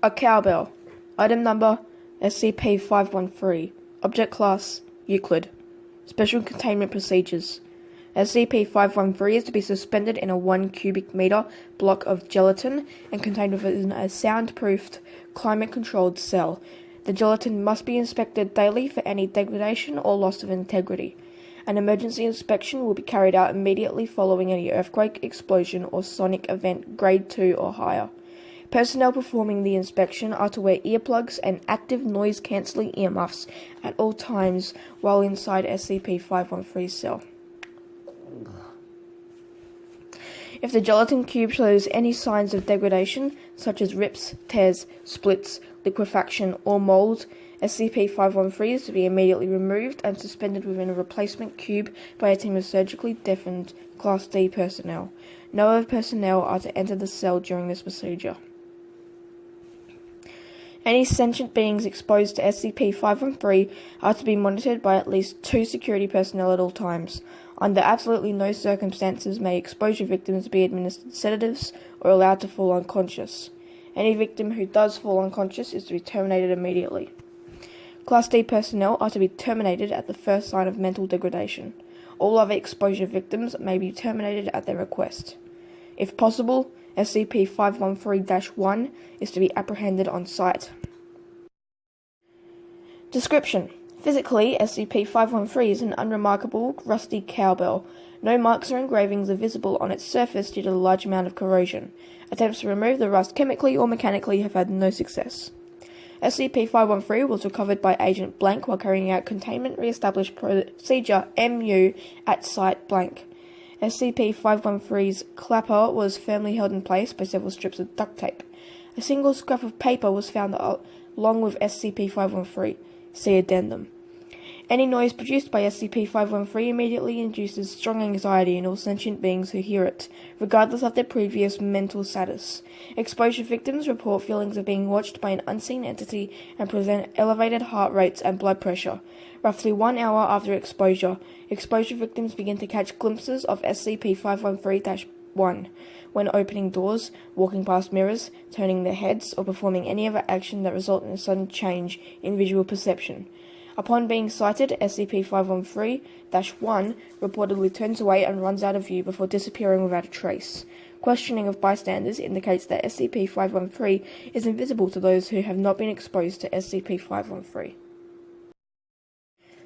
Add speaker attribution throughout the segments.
Speaker 1: A cowbell. Item number SCP-513. Object class Euclid. Special containment procedures. SCP-513 is to be suspended in a 1 cubic meter block of gelatin and contained within a soundproofed, climate-controlled cell. The gelatin must be inspected daily for any degradation or loss of integrity. An emergency inspection will be carried out immediately following any earthquake, explosion, or sonic event grade 2 or higher. Personnel performing the inspection are to wear earplugs and active noise-cancelling earmuffs at all times while inside SCP-513's cell. If the gelatin cube shows any signs of degradation, such as rips, tears, splits, liquefaction, or mold, SCP-513 is to be immediately removed and suspended within a replacement cube by a team of surgically deafened Class D personnel. No other personnel are to enter the cell during this procedure. Any sentient beings exposed to SCP-513 are to be monitored by at least 2 security personnel at all times. Under absolutely no circumstances may exposure victims be administered sedatives or allowed to fall unconscious. Any victim who does fall unconscious is to be terminated immediately. Class D personnel are to be terminated at the first sign of mental degradation. All other exposure victims may be terminated at their request. If possible, SCP-513-1 is to be apprehended on site. Description: physically, SCP-513 is an unremarkable, rusty cowbell. No marks or engravings are visible on its surface due to the large amount of corrosion. Attempts to remove the rust chemically or mechanically have had no success. SCP-513 was recovered by Agent Blank while carrying out Containment Re-established Procedure MU at Site Blank. SCP-513's clapper was firmly held in place by several strips of duct tape. A single scrap of paper was found along with SCP-513. See addendum. Any noise produced by SCP-513 immediately induces strong anxiety in all sentient beings who hear it, regardless of their previous mental status. Exposure victims report feelings of being watched by an unseen entity and present elevated heart rates and blood pressure. Roughly 1 hour after exposure victims begin to catch glimpses of SCP-513-1 when opening doors, walking past mirrors, turning their heads, or performing any other action that result in a sudden change in visual perception. Upon being sighted, SCP-513-1 reportedly turns away and runs out of view before disappearing without a trace. Questioning of bystanders indicates that SCP-513 is invisible to those who have not been exposed to SCP-513.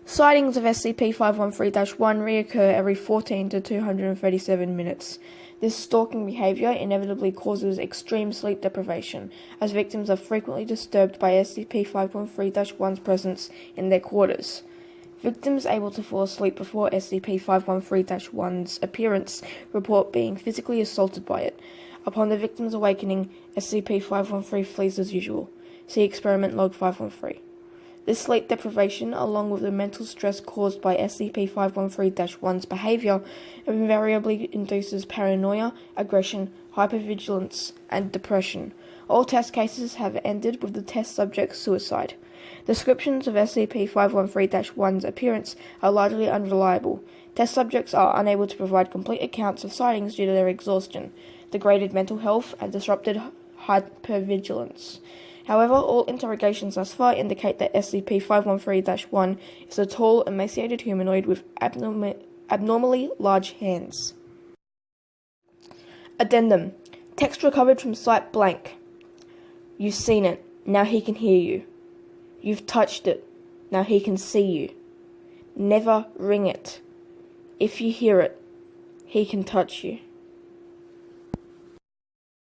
Speaker 1: Sightings of SCP-513-1 reoccur every 14 to 237 minutes. This stalking behavior inevitably causes extreme sleep deprivation, as victims are frequently disturbed by SCP-513-1's presence in their quarters. Victims able to fall asleep before SCP-513-1's appearance report being physically assaulted by it. Upon the victim's awakening, SCP-513 flees as usual. See Experiment Log 513. This sleep deprivation, along with the mental stress caused by SCP-513-1's behavior, invariably induces paranoia, aggression, hypervigilance, and depression. All test cases have ended with the test subject's suicide. Descriptions of SCP-513-1's appearance are largely unreliable. Test subjects are unable to provide complete accounts of sightings due to their exhaustion, degraded mental health, and disrupted hypervigilance. However, all interrogations thus far indicate that SCP-513-1 is a tall, emaciated humanoid with abnormally large hands. Addendum. Text recovered from Site Blank. You've seen it. Now he can hear you. You've touched it. Now he can see you. Never ring it. If you hear it, he can touch you.